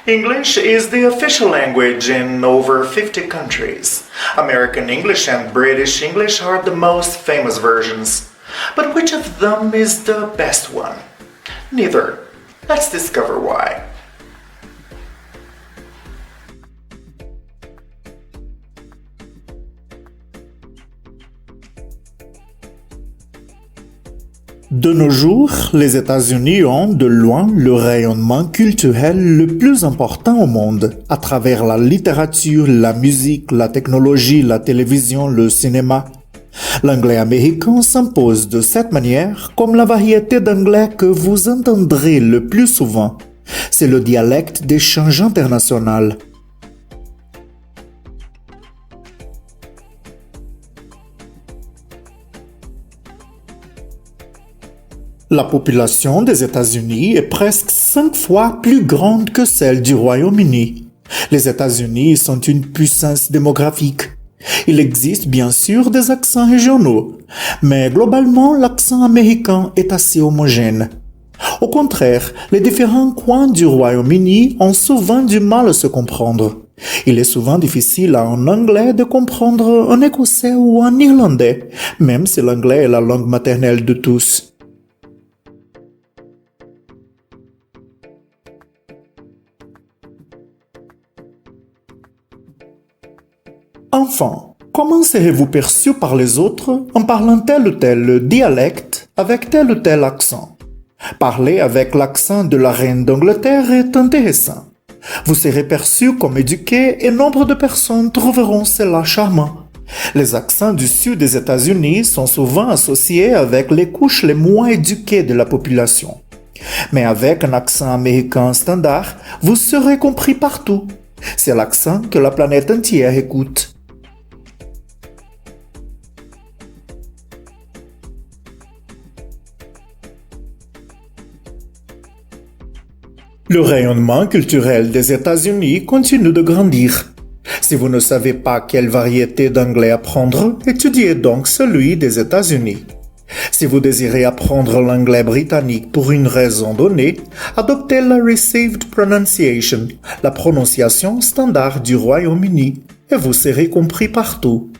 English is the official language in over 50 countries. American English and British English are the most famous versions. But which of them is the best one? Neither. Let's discover why. De nos jours, les États-Unis ont de loin le rayonnement culturel le plus important au monde, à travers la littérature, la musique, la technologie, la télévision, le cinéma. L'anglais américain s'impose de cette manière comme la variété d'anglais que vous entendrez le plus souvent. C'est le dialecte d'échange international. La population des États-Unis est presque 5 fois plus grande que celle du Royaume-Uni. Les États-Unis sont une puissance démographique. Il existe bien sûr des accents régionaux, mais globalement l'accent américain est assez homogène. Au contraire, les différents coins du Royaume-Uni ont souvent du mal à se comprendre. Il est souvent difficile à un Anglais de comprendre un Écossais ou un Irlandais, même si l'anglais est la langue maternelle de tous. Enfin, comment serez-vous perçu par les autres en parlant tel ou tel dialecte avec tel ou tel accent? Parler avec l'accent de la reine d'Angleterre est intéressant. Vous serez perçu comme éduqué et nombre de personnes trouveront cela charmant. Les accents du sud des États-Unis sont souvent associés avec les couches les moins éduquées de la population. Mais avec un accent américain standard, vous serez compris partout. C'est l'accent que la planète entière écoute. Le rayonnement culturel des États-Unis continue de grandir. Si vous ne savez pas quelle variété d'anglais apprendre, étudiez donc celui des États-Unis. Si vous désirez apprendre l'anglais britannique pour une raison donnée, adoptez la Received Pronunciation, la prononciation standard du Royaume-Uni, et vous serez compris partout.